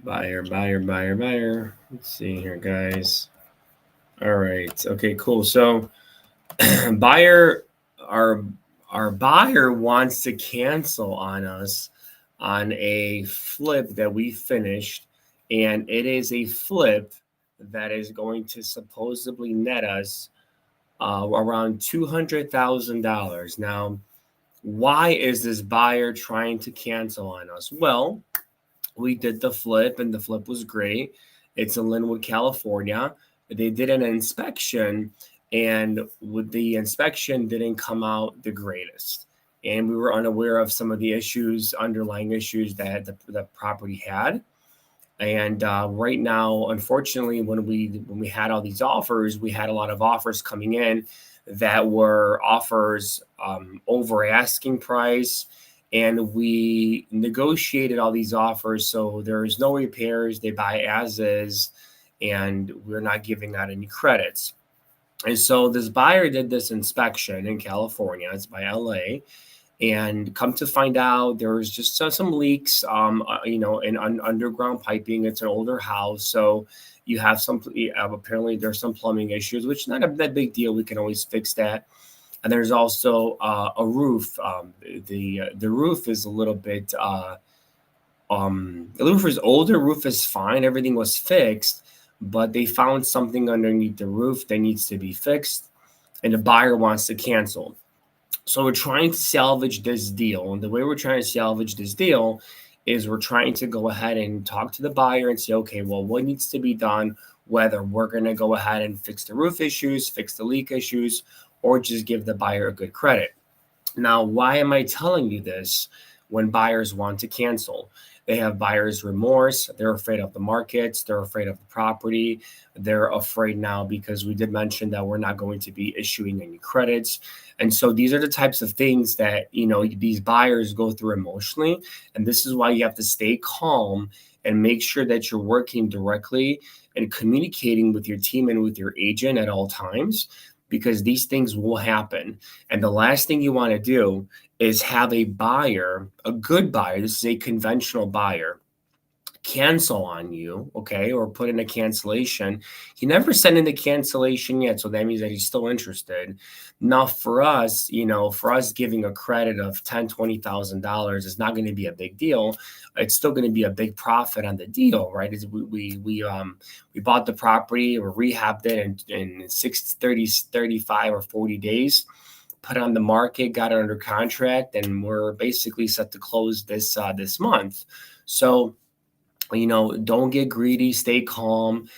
Buyer, buyer, buyer, buyer. Let's see here, guys. All right. Okay, cool. So buyer, our our buyer wants to cancel on us on a flip that we finished, and it is a flip that is going to supposedly net us around $200,000. Now, why is this buyer trying to cancel on us? Well, we did the flip, and the flip was great. It's in Linwood, California. They did an inspection, and with the inspection didn't come out the greatest. And we were unaware of some of the issues, underlying issues that the property had. And right now, unfortunately, when we had all these offers, we had a lot of offers coming in that were offers over asking price, and we negotiated all these offers. So there's no repairs; they buy as is, and we're not giving out any credits. And so this buyer did this inspection in California. It's by LA, and come to find out there was just some leaks in underground piping. It's an older house, so you have some apparently there's some plumbing issues, which not a that big deal. We can always fix that. And there's also a roof. The roof is a little bit the roof is older. Roof is fine, everything was fixed, but they found something underneath the roof that needs to be fixed, and the buyer wants to cancel. So we're trying to salvage this deal. And the way we're trying to salvage this deal is we're trying to go ahead and talk to the buyer and say, okay, well, what needs to be done? Whether we're going to go ahead and fix the roof issues, fix the leak issues, or just give the buyer a good credit. Now, why am I telling you this when buyers want to cancel? They have buyer's remorse. They're afraid of the markets. They're afraid of the property. They're afraid now because we did mention that we're not going to be issuing any credits. And so these are the types of things that, these buyers go through emotionally. And this is why you have to stay calm and make sure that you're working directly and communicating with your team and with your agent at all times, because these things will happen. And the last thing you want to do is have a buyer, a good buyer, this is a conventional buyer, cancel on you, okay, or put in a cancellation. He never sent in the cancellation yet, so that means that he's still interested. Now, for us, giving a credit of $10,000-$20,000 is not going to be a big deal. It's still going to be a big profit on the deal, right? We bought the property or rehabbed it in 35 or 40 days. Put it on the market, got it under contract, and we're basically set to close this month. So, don't get greedy, stay calm,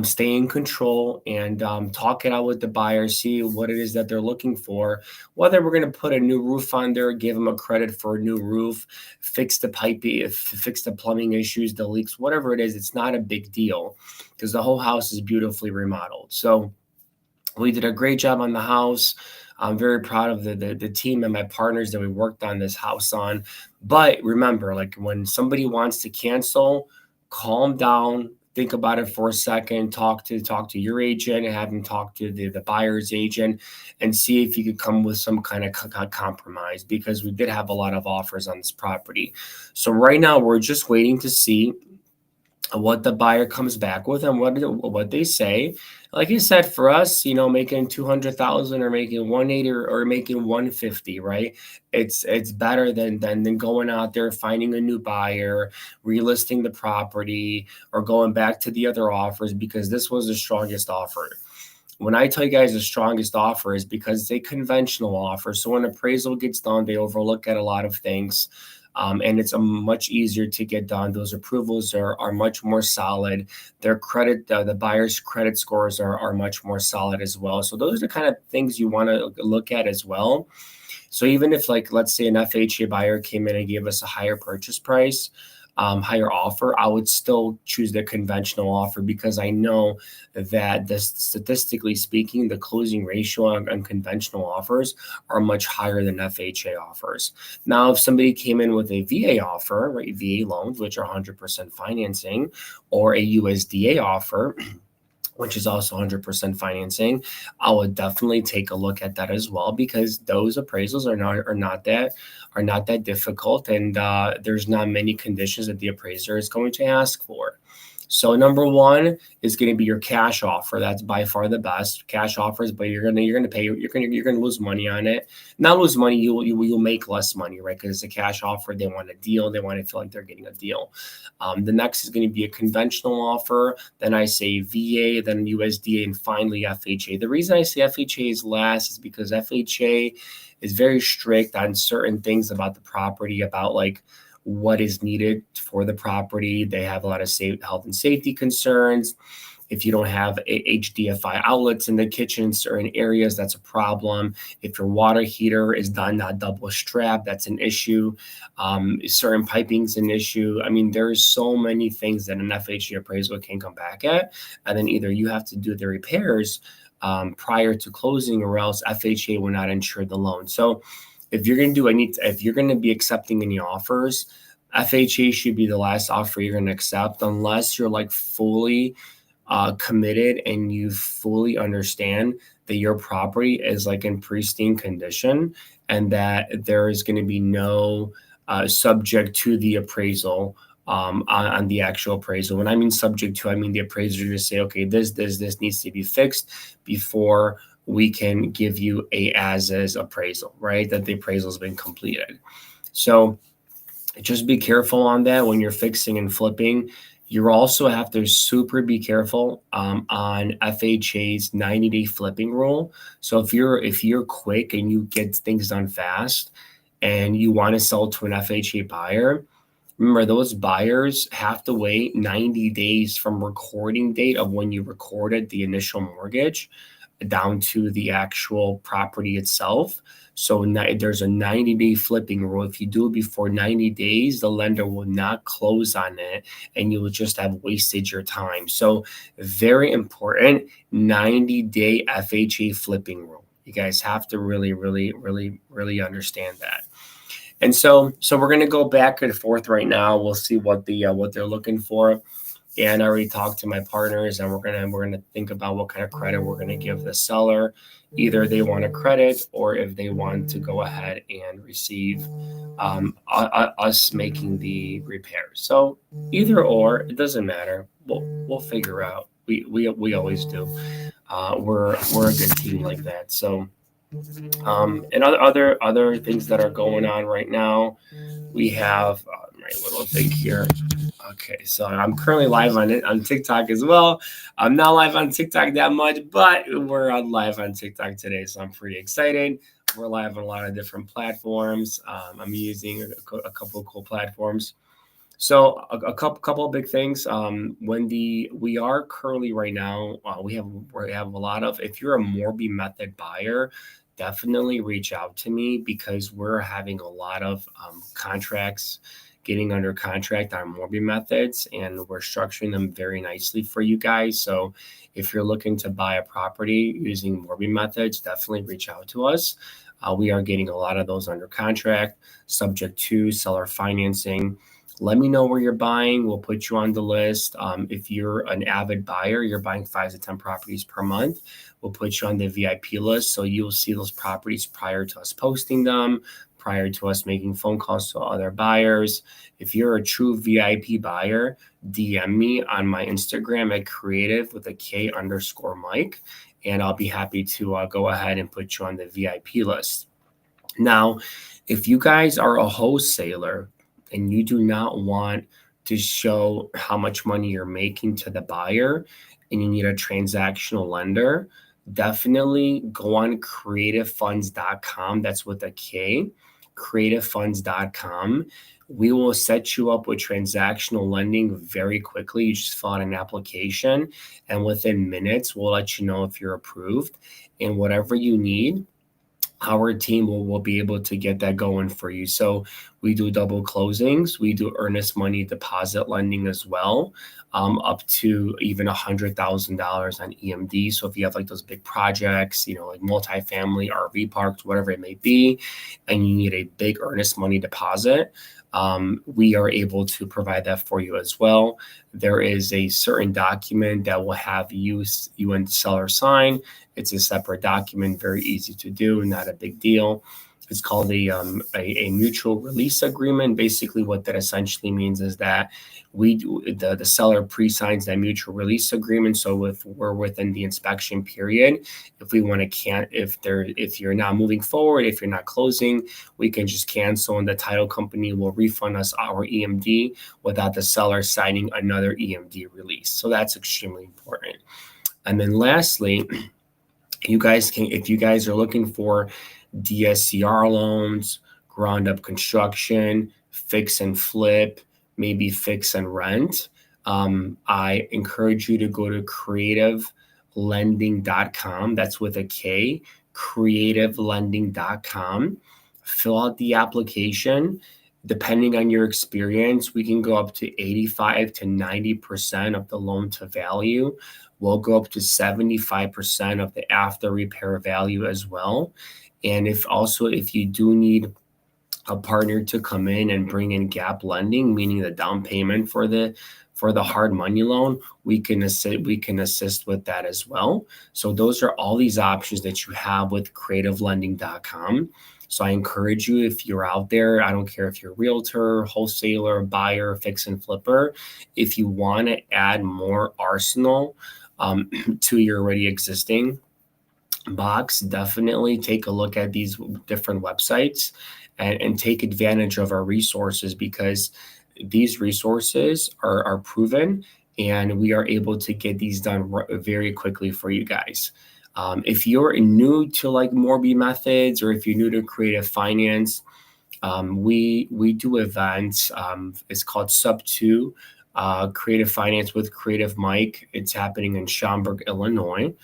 stay in control, and talk it out with the buyer, see what it is that they're looking for. Whether we're going to put a new roof on there, give them a credit for a new roof, fix the piping, fix the plumbing issues, the leaks, whatever it is, it's not a big deal because the whole house is beautifully remodeled. So we did a great job on the house. I'm very proud of the team and my partners that we worked on this house on. But remember, like when somebody wants to cancel, calm down, think about it for a second, talk to your agent and have them talk to the buyer's agent and see if you could come with some kind of compromise, because we did have a lot of offers on this property. So right now we're just waiting to see what the buyer comes back with and what they say. Like I said, for us, making 200,000 or making 180 or making 150, right? It's better than going out there, finding a new buyer, relisting the property, or going back to the other offers, because this was the strongest offer. When I tell you guys the strongest offer is because it's a conventional offer. So when appraisal gets done, they overlook at a lot of things. And it's much easier to get done. Those approvals are much more solid. Their credit, the buyer's credit scores are much more solid as well. So those are the kind of things you want to look at as well. So even if, like, let's say an FHA buyer came in and gave us a higher purchase price, higher offer, I would still choose the conventional offer because I know that statistically speaking, the closing ratio on conventional offers are much higher than FHA offers. Now, if somebody came in with a VA offer, right, VA loans, which are 100% financing, or a USDA offer, which is also 100% financing, I would definitely take a look at that as well because those appraisals are not that difficult, and there's not many conditions that the appraiser is going to ask for. So number one is going to be your cash offer. That's by far the best cash offers, but you're gonna lose money on it. Not lose money, you'll make less money, right? Because it's a cash offer. They want a deal. They want to feel like they're getting a deal. The next is going to be a conventional offer. Then I say VA, then USDA, and finally FHA. The reason I say FHA is last is because FHA is very strict on certain things about the property, about like what is needed for the property. They have a lot of health and safety concerns. If you don't have HDFI outlets in the kitchen in certain areas, that's a problem. If your water heater is not double strapped, that's an issue. Certain piping's an issue. I mean, there's so many things that an FHA appraisal can come back at, and then either you have to do the repairs prior to closing, or else FHA will not insure the loan. So if you're going to be accepting any offers, FHA should be the last offer you're going to accept, unless you're like fully committed and you fully understand that your property is like in pristine condition and that there is going to be no subject to the appraisal on the actual appraisal. When I mean subject to, I mean the appraiser just say, okay, this needs to be fixed before we can give you a as-is appraisal, right? That the appraisal has been completed. So just be careful on that when you're fixing and flipping. You also have to super be careful on FHA's 90-day flipping rule. So if you're quick and you get things done fast and you want to sell to an FHA buyer, remember those buyers have to wait 90 days from recording date of when you recorded the initial mortgage down to the actual property itself. So there's a 90-day flipping rule. If you do it before 90 days, the lender will not close on it and you will just have wasted your time. So very important 90-day FHA flipping rule. You guys have to really, really, really, really understand that. And so we're going to go back and forth right now. We'll see what they're looking for. And I already talked to my partners, and we're gonna think about what kind of credit we're gonna give the seller. Either they want a credit, or if they want to go ahead and receive us making the repairs. So either or, it doesn't matter. We'll figure out. We always do. We're a good team like that. So and other things that are going on right now, we have my little thing here. Okay, so I'm currently live on TikTok as well. I'm not live on TikTok that much, but we're on live on TikTok today, so I'm pretty excited. We're live on a lot of different platforms. I'm using a couple of cool platforms. So a couple of big things. We are currently right now, we have a lot of. If you're a Morby method buyer, definitely reach out to me because we're having a lot of contracts getting under contract on Morby methods, and we're structuring them very nicely for you guys. So if you're looking to buy a property using Morby methods, definitely reach out to us. We are getting a lot of those under contract, subject to seller financing. Let me know where you're buying. We'll put you on the list. If you're an avid buyer, you're buying 5 to 10 properties per month, we'll put you on the VIP list. So you'll see those properties prior to us posting them, prior to us making phone calls to other buyers. If you're a true VIP buyer, DM me on my Instagram at creative with a K_Mike, and I'll be happy to go ahead and put you on the VIP list. Now, if you guys are a wholesaler and you do not want to show how much money you're making to the buyer and you need a transactional lender, definitely go on creativefunds.com. That's with a K, creativefunds.com. We will set you up with transactional lending very quickly. You just fill out an application, and within minutes, we'll let you know if you're approved. And whatever you need, our team will be able to get that going for you. So We do double closings. We do earnest money deposit lending as well, up to even $100,000 on EMD. So if you have like those big projects, like multifamily, RV parks, whatever it may be, and you need a big earnest money deposit, we are able to provide that for you as well. There is a certain document that will have you and the seller sign. It's a separate document, very easy to do, not a big deal. It's called a mutual release agreement. Basically, what that essentially means is that the seller pre-signs that mutual release agreement. So if we're within the inspection period, if we want to if you're not moving forward, if you're not closing, we can just cancel, and the title company will refund us our EMD without the seller signing another EMD release. So that's extremely important. And then lastly, if you guys are looking for DSCR loans, ground up construction, fix and flip, maybe fix and rent, I encourage you to go to creativelending.com. That's with a K, creativelending.com. Fill out the application. Depending on your experience, we can go up to 85 to 90% of the loan to value. We'll go up to 75% of the after repair value as well. And if you do need a partner to come in and bring in gap lending, meaning the down payment for the hard money loan, we can assist with that as well. So those are all these options that you have with creativelending.com. So I encourage you, if you're out there, I don't care if you're a realtor, wholesaler, buyer, fix and flipper, if you want to add more arsenal to your already existing box, definitely take a look at these different websites and take advantage of our resources, because these resources are proven and we are able to get these done very quickly for you guys. If you're new to like Morby methods, or if you're new to creative finance, we do events. It's called Sub 2 Creative Finance with Kreative Mike. It's happening in Schaumburg, Illinois.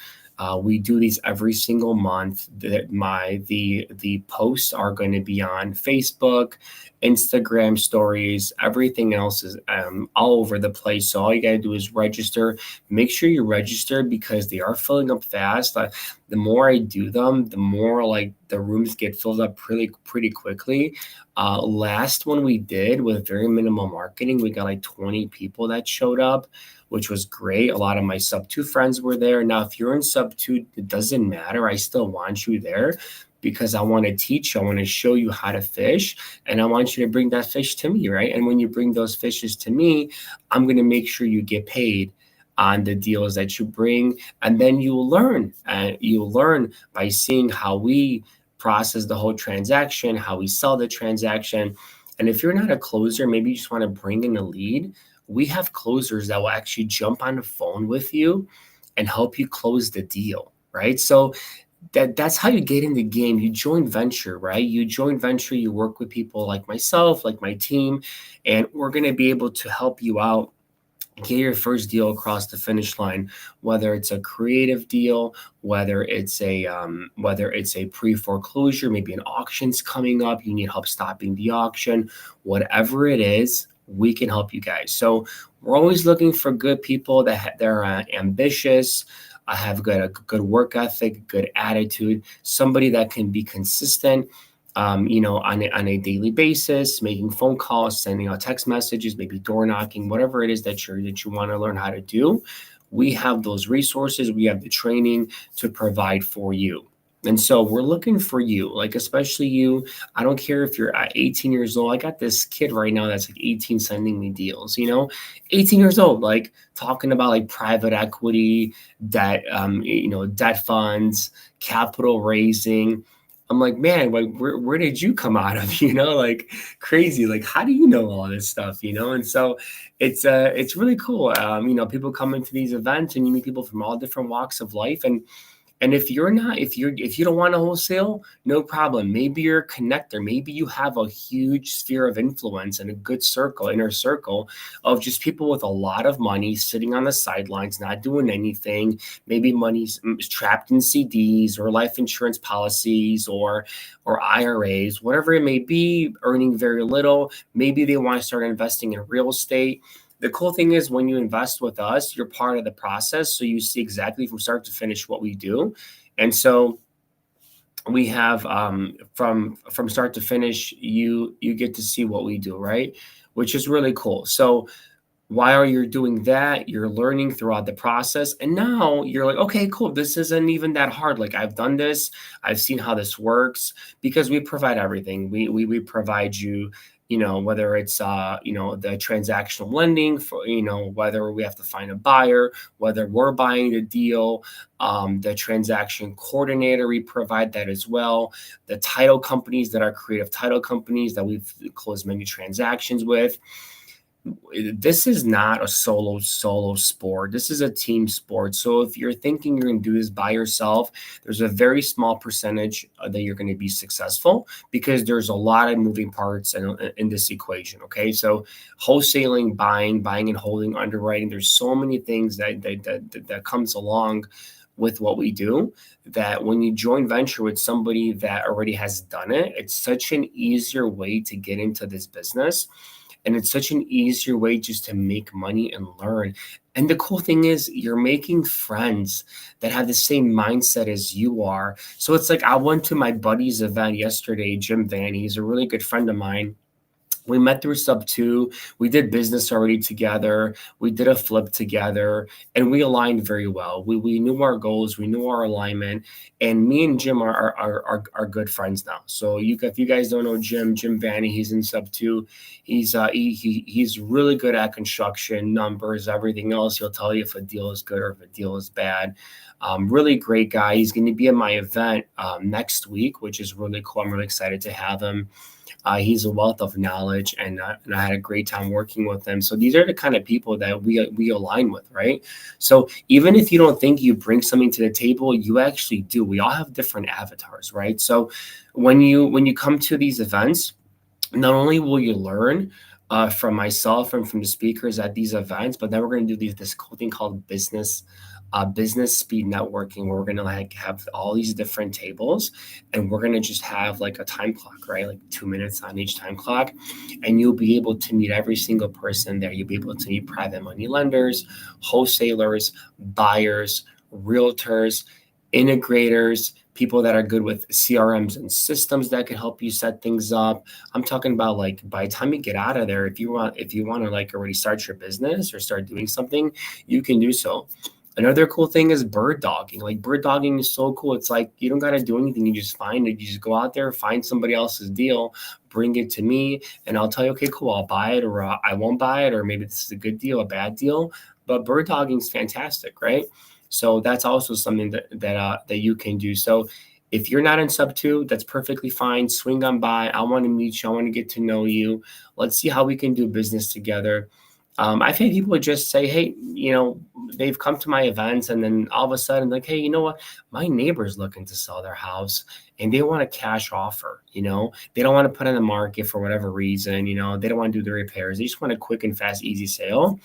We do these every single month. The posts are going to be on Facebook, Instagram stories. Everything else is all over the place. So all you got to do is register. Make sure you register, because they are filling up fast. The more I do them, the more like the rooms get filled up pretty quickly. Last one we did with very minimal marketing, we got like 20 people that showed up, which was great. A lot of my sub 2 friends were there. Now, if you're in sub 2, it doesn't matter. I still want you there, because I want to teach you. I want to show you how to fish, and I want you to bring that fish to me, right? And when you bring those fishes to me, I'm going to make sure you get paid on the deals that you bring. And then you'll learn. You'll learn by seeing how we process the whole transaction, how we sell the transaction. And if you're not a closer, maybe you just want to bring in a lead, we have closers that will actually jump on the phone with you and help you close the deal, right? So that's how you get in the game. You join venture, right? You join venture, you work with people like myself, like my team, and we're going to be able to help you out, get your first deal across the finish line, whether it's a creative deal, whether it's a pre-foreclosure, maybe an auction's coming up, you need help stopping the auction, whatever it is, we can help you guys. So we're always looking for good people that are ambitious, have a good work ethic, good attitude, somebody that can be consistent, on a daily basis, making phone calls, sending out text messages, maybe door knocking, whatever it is that you want to learn how to do. We have those resources. We have the training to provide for you. And so we're looking for you, like especially you. I don't care if you're at 18 years old. I got this kid right now that's like 18 sending me deals, 18 years old, like talking about like private equity, debt, debt funds, capital raising. I'm like, man, like, where did you come out of, like crazy, like, how do you know all this stuff, And so it's really cool. People come into these events and you meet people from all different walks of life, and And if you don't want to wholesale, no problem. Maybe you're a connector. Maybe you have a huge sphere of influence and a good inner circle of just people with a lot of money sitting on the sidelines, not doing anything. Maybe money's trapped in CDs or life insurance policies or IRAs, whatever it may be, earning very little. Maybe they want to start investing in real estate. The cool thing is when you invest with us, you're part of the process. So you see exactly from start to finish what we do. And so we have from start to finish, you get to see what we do, right? Which is really cool. So while you're doing that, you're learning throughout the process. And now you're like, okay, cool. This isn't even that hard. Like I've done this. I've seen how this works because we provide everything. We provide you, whether it's, the transactional lending for, whether we have to find a buyer, whether we're buying the deal, the transaction coordinator, we provide that as well. The title companies that are creative title companies that we've closed many transactions with. This is not a solo sport. This is a team sport. So if you're thinking you're going to do this by yourself, there's a very small percentage that you're going to be successful because there's a lot of moving parts in this equation. Okay, so wholesaling, buying and holding, underwriting. There's so many things that comes along with what we do, that when you join venture with somebody that already has done it, it's such an easier way to get into this business. And it's such an easier way just to make money and learn. And the cool thing is you're making friends that have the same mindset as you are. So it's like I went to my buddy's event yesterday, Jim Van. He's a really good friend of mine. We met through Sub2. We did business already together. We did a flip together, and we aligned very well. We knew our goals. We knew our alignment, and me and Jim are good friends now. So if you guys don't know Jim Vanny, he's in Sub2. He's really good at construction, numbers, everything else. He'll tell you if a deal is good or if a deal is bad. Really great guy. He's going to be at my event next week, which is really cool. I'm really excited to have him. He's a wealth of knowledge, and I had a great time working with him. So these are the kind of people that we align with, right? So even if you don't think you bring something to the table, you actually do. We all have different avatars, right? So when you come to these events, not only will you learn from myself and from the speakers at these events, but then we're going to do this cool thing called business speed networking, where we're going to have all these different tables, and we're going to just have like a time clock, right? Like 2 minutes on each time clock. And you'll be able to meet every single person there. You'll be able to meet private money lenders, wholesalers, buyers, realtors, integrators, people that are good with CRMs and systems that can help you set things up. I'm talking about like by the time you get out of there, if you want to like already start your business or start doing something, you can do so. Another cool thing is bird dogging. Like bird dogging is so cool. It's like you don't got to do anything. You just find it. You just go out there, find somebody else's deal, bring it to me, and I'll tell you, okay, cool, I'll buy it, or I won't buy it, or maybe this is a good deal, a bad deal. But bird dogging is fantastic, right? So that's also something that you can do. So if you're not in Sub2, that's perfectly fine. Swing on by. I want to meet you. I want to get to know you. Let's see how we can do business together. I've had people just say, hey, they've come to my events, and then all of a sudden, like, hey, you know what? My neighbor's looking to sell their house and they want a cash offer. They don't want to put on the market for whatever reason. They don't want to do the repairs. They just want a quick and fast, easy sale.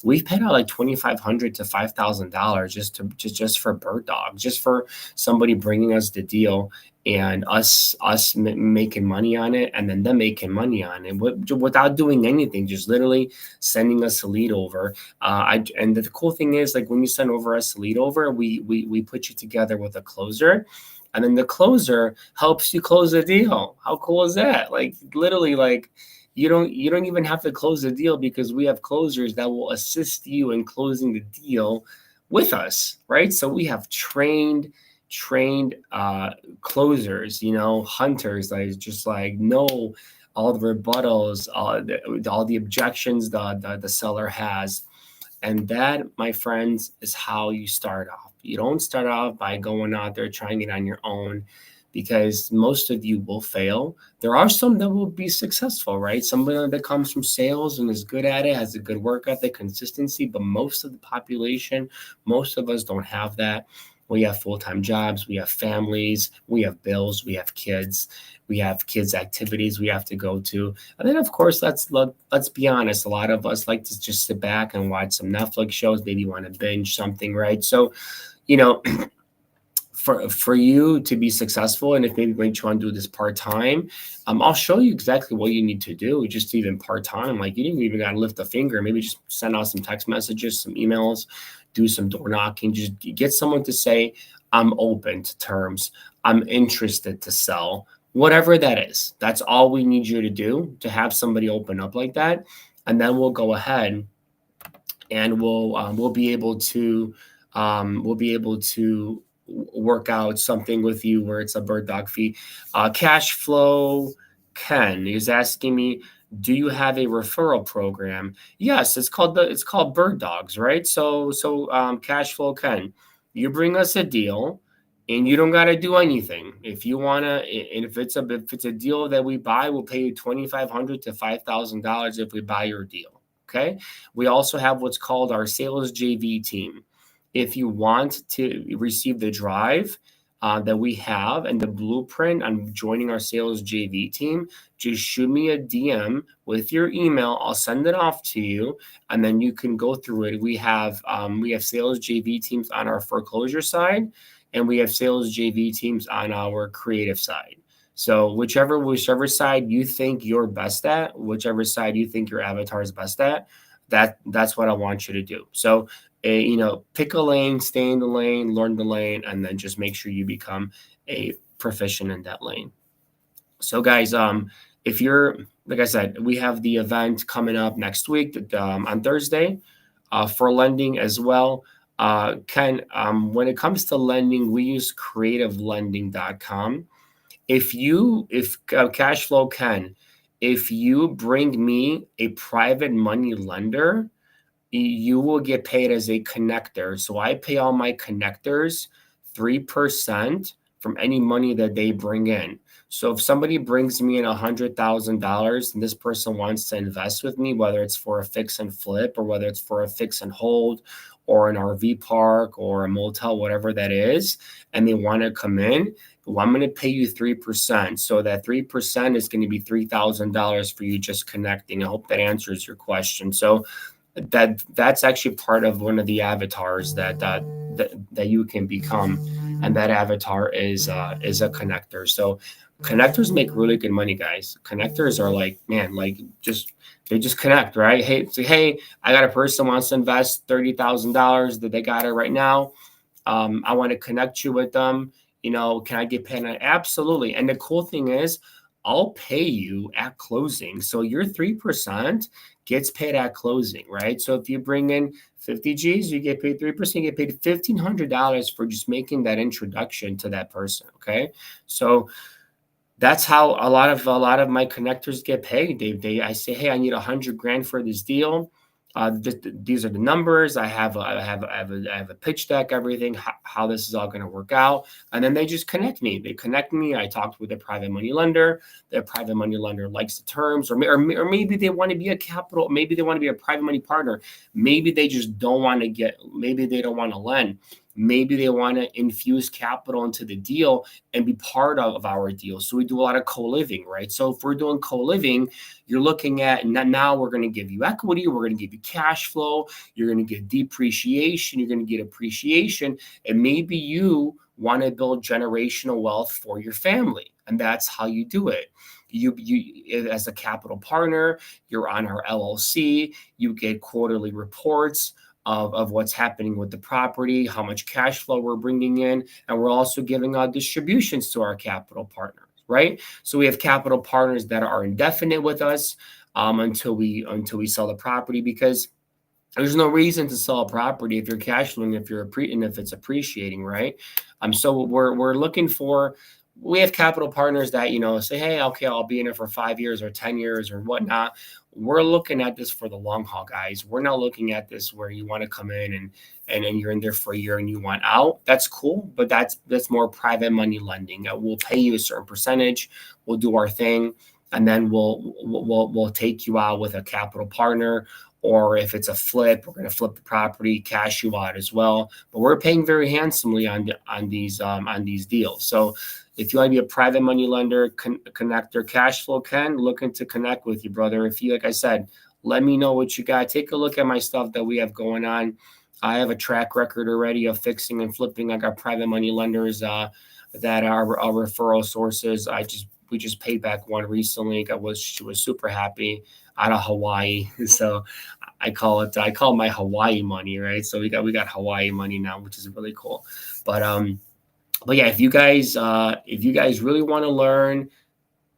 We've paid out like $2,500 to $5,000 just for bird dogs, just for somebody bringing us the deal and us making money on it, and then them making money on it without doing anything, just literally sending us a lead over. And the cool thing is, like, when you send us a lead over, we put you together with a closer. And then the closer helps you close the deal. How cool is that? Like literally, like you don't even have to close the deal, because we have closers that will assist you in closing the deal with us, right? So we have trained closers, hunters that just like know all the rebuttals, all the objections the seller has. And that, my friends, is how you start off. You don't start off by going out there trying it on your own, because most of you will fail. There are some that will be successful, right? Somebody that comes from sales and is good at it, has a good work ethic, consistency, but most of the population, most of us don't have that. We have full-time jobs, we have families, we have bills, we have kids activities we have to go to. And then of course, let's be honest, a lot of us like to just sit back and watch some Netflix shows, maybe want to binge something, right? So, you know, for you to be successful, and if maybe when you want to do this part-time, I'll show you exactly what you need to do just even part-time. Like, you didn't even got to lift a finger. Maybe just send out some text messages, some emails, do some door knocking, just get someone to say, I'm open to terms, I'm interested to sell, whatever that is. That's all we need you to do, to have somebody open up like that. And then we'll go ahead and we'll be able to work out something with you where it's a bird dog fee. Cash flow Ken is asking me, do you have a referral program? Yes, it's called Bird Dogs, right? So Cash flow Ken, you bring us a deal, and you don't got to do anything. If you wanna, and if it's a deal that we buy, we'll pay you $2,500 to $5,000 if we buy your deal. Okay. We also have what's called our sales JV team. If you want to receive the drive that we have and the blueprint on joining our sales JV team, just shoot me a DM with your email. I'll send it off to you, and then you can go through it. We have sales JV teams on our foreclosure side, and we have sales JV teams on our creative side. So whichever side you think you're best at, whichever side you think your avatar is best at, that's what I want you to do. So pick a lane, stay in the lane, learn the lane, and then just make sure you become a proficient in that lane. So guys, if you're, like I said, we have the event coming up next week on Thursday for lending as well. Ken, when it comes to lending, we use creativelending.com. If Cashflow Ken, if you bring me a private money lender, you will get paid as a connector. So I pay all my connectors 3% from any money that they bring in. So if somebody brings me in $100,000 and this person wants to invest with me, whether it's for a fix and flip or whether it's for a fix and hold or an RV park or a motel, whatever that is, and they want to come in, well, I'm going to pay you 3%. So that 3% is going to be $3,000 for you just connecting. I hope that answers your question. So that's actually part of one of the avatars that you can become, and that avatar is a connector. So connectors make really good money, guys. Connectors are like, man, like they just connect, right? Hey, I got a person who wants to invest $30,000 that they got it right now. I want to connect you with them. Can I get paid on it? Absolutely. And the cool thing is, I'll pay you at closing. So your 3% gets paid at closing, right? So if you bring in 50 G's, you get paid 3%, you get paid $1,500 for just making that introduction to that person. Okay. So that's how a lot of my connectors get paid. I say, hey, I need $100,000 for this deal. These are the numbers. I have a pitch deck, everything, how this is all going to work out. And then they just connect me. I talked with a private money lender. The private money lender likes the terms, or maybe they want to be maybe they want to be a private money partner. Maybe they just don't want to maybe they don't want to lend. Maybe they want to infuse capital into the deal and be part of our deal. So we do a lot of co-living, right? So if we're doing co-living, you're looking at, now we're going to give you equity, we're going to give you cash flow, you're going to get depreciation, you're going to get appreciation, and maybe you want to build generational wealth for your family. And that's how you do it. You as a capital partner, you're on our LLC, you get quarterly reports of what's happening with the property, how much cash flow we're bringing in, and we're also giving out distributions to our capital partners, right? So we have capital partners that are indefinite with us until we sell the property, because there's no reason to sell a property if you're cash flowing, if it's appreciating, right? So we're looking for. We have capital partners that, say, hey, okay, I'll be in it for 5 years or 10 years or whatnot. We're looking at this for the long haul, guys. We're not looking at this where you want to come in and you're in there for a year and you want out. That's cool, but that's more private money lending. We'll pay you a certain percentage. We'll do our thing, and then we'll take you out with a capital partner or if it's a flip, we're going to flip the property, cash you out as well. But we're paying very handsomely on these deals. So if you want to be a private money lender, connector, cash flow, Ken, looking to connect with you, brother. If you, like I said, let me know what you got. Take a look at my stuff that we have going on. I have a track record already of fixing and flipping. I got private money lenders that are our referral sources. We just paid back one recently. She was super happy out of Hawaii. So I call my Hawaii money, right? So we got Hawaii money now, which is really cool. But yeah, if you guys really want to learn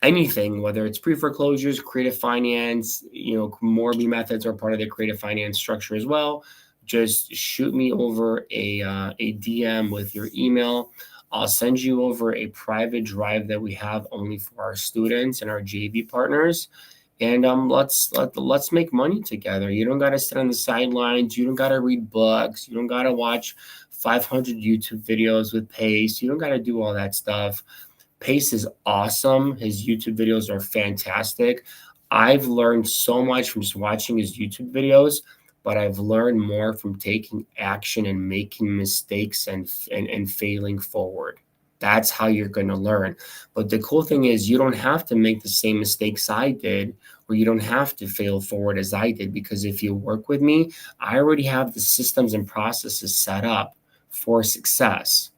anything, whether it's pre-foreclosures, creative finance, Morby methods are part of the creative finance structure as well, just shoot me over a DM with your email. I'll send you over a private drive that we have only for our students and our JV partners. And let's make money together. You don't got to sit on the sidelines. You don't got to read books. You don't got to watch 500 YouTube videos with Pace. You don't got to do all that stuff. Pace is awesome. His YouTube videos are fantastic. I've learned so much from just watching his YouTube videos, but I've learned more from taking action and making mistakes and failing forward. That's how you're going to learn. But the cool thing is you don't have to make the same mistakes I did, or you don't have to fail forward as I did, because if you work with me, I already have the systems and processes set up for success.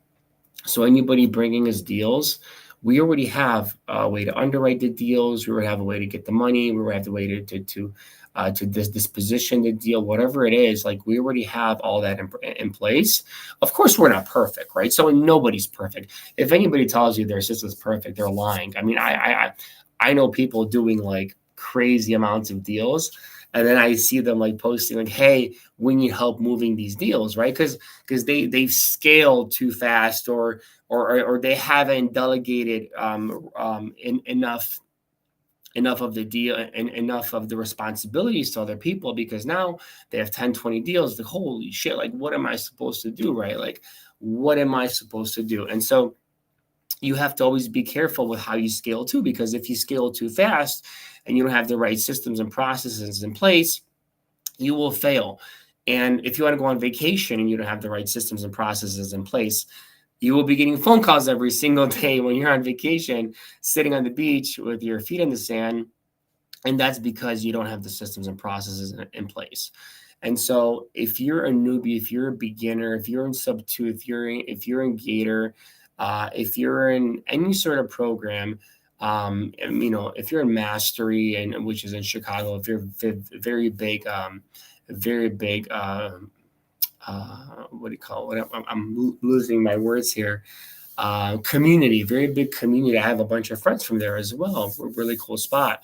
So anybody bringing us deals, we already have a way to underwrite the deals. We already have a way to get the money. We already have the way to disposition the deal, whatever it is. Like, we already have all that in place. Of course, we're not perfect, right? So nobody's perfect. If anybody tells you their system's perfect, they're lying. I mean, I know people doing like crazy amounts of deals, and then I see them like posting like, "Hey, we need help moving these deals," right? Because they've scaled too fast, or they haven't delegated enough of the deal and enough of the responsibilities to other people, because now they have 10, 20 deals. Like, holy shit, like, what am I supposed to do, right? Like, what am I supposed to do? And so you have to always be careful with how you scale too, because if you scale too fast and you don't have the right systems and processes in place, you will fail. And if you want to go on vacation and you don't have the right systems and processes in place, you will be getting phone calls every single day when you're on vacation, sitting on the beach with your feet in the sand. And that's because you don't have the systems and processes in place. And so if you're a newbie, if you're a beginner, if you're in sub 2, if you're in Gator, if you're in any sort of program, if you're in Mastery, and which is in Chicago, if you're very big, what do you call it? I'm losing my words here. Community, very big community. I have a bunch of friends from there as well. Really cool spot.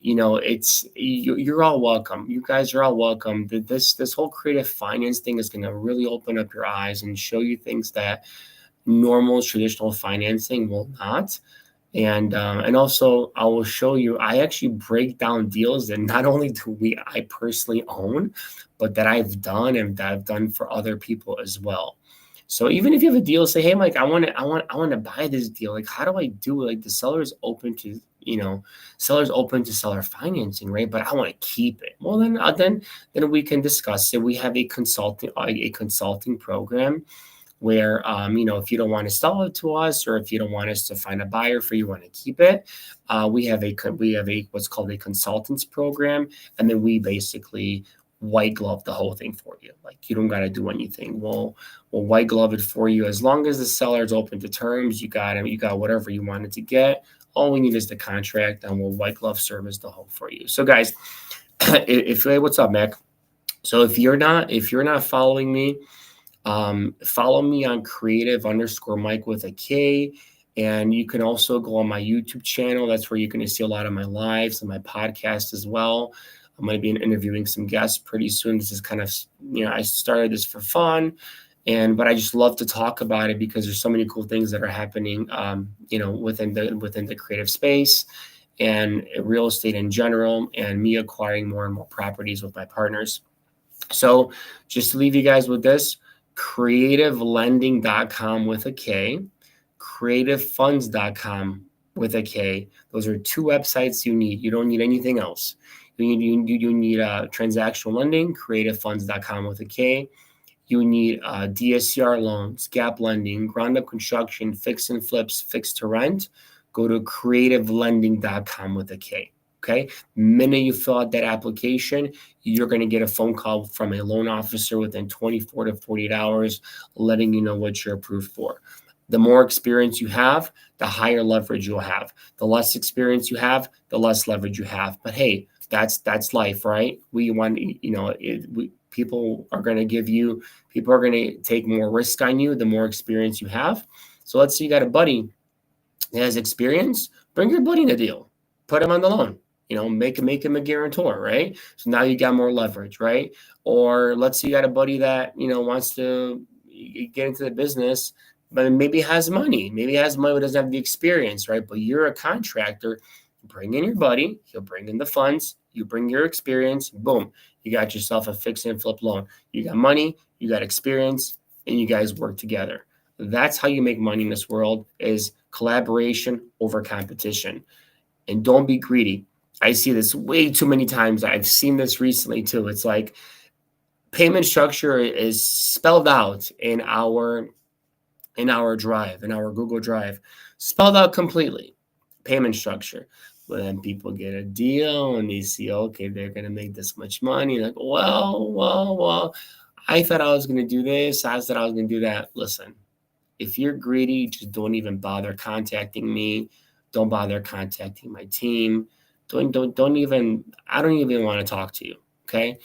You're all welcome. You guys are all welcome. This whole creative finance thing is going to really open up your eyes and show you things that normal traditional financing will not. And also, I will show you, I actually break down deals that not only I personally own, but that I've done and that I've done for other people as well. So even if you have a deal, say, "Hey, Mike, I want to buy this deal. Like, how do I do it?" Like, the seller is open to, seller financing, right? But I want to keep it. Well, then we can discuss it. We have a consulting program where, if you don't want to sell it to us, or if you don't want us to find a buyer for you, want to keep it, we have a what's called a consultants program, and then we basically white glove the whole thing for you. Like, you don't got to do anything. We'll white glove it for you as long as the seller is open to terms. You got whatever you wanted to get. All we need is the contract, and we'll white glove service the whole for you. So, guys, what's up, Mac? So if you're not following me, follow me on creative_Mike with a K. And you can also go on my YouTube channel. That's where you're going to see a lot of my lives and my podcast as well. I'm going to be interviewing some guests pretty soon. This is kind of, I started this for fun, but I just love to talk about it because there's so many cool things that are happening, within the creative space and real estate in general, and me acquiring more and more properties with my partners. So just to leave you guys with this, creativelending.com with a K, creativefunds.com with a K. Those are two websites you need. You don't need anything else. You need transactional lending, creativefunds.com with a K. You need DSCR loans, gap lending, ground up construction, fix and flips, fixed to rent. Go to creativelending.com with a K. Okay. The minute you fill out that application, you're going to get a phone call from a loan officer within 24 to 48 hours, letting you know what you're approved for. The more experience you have, the higher leverage you'll have. The less experience you have, the less leverage you have. But hey, that's life, right? We want, people are going to take more risk on you the more experience you have. So let's say you got a buddy that has experience, bring your buddy in the deal, put him on the loan, make him a guarantor, right? So now you got more leverage, right? Or let's say you got a buddy that, wants to get into the business, but maybe has money, but doesn't have the experience, right? But you're a contractor, bring in your buddy, he'll bring in the funds, you bring your experience, boom, you got yourself a fix and flip loan. You got money, you got experience, and you guys work together. That's how you make money in this world, is collaboration over competition. And don't be greedy. I see this way too many times. I've seen this recently too. It's like payment structure is spelled out in our drive, in our Google Drive, spelled out completely, payment structure. But then people get a deal and they see, okay, they're going to make this much money. Like, well, I thought I was going to do this. I thought I was going to do that. Listen, if you're greedy, just don't even bother contacting me. Don't bother contacting my team. I don't even want to talk to you. Okay.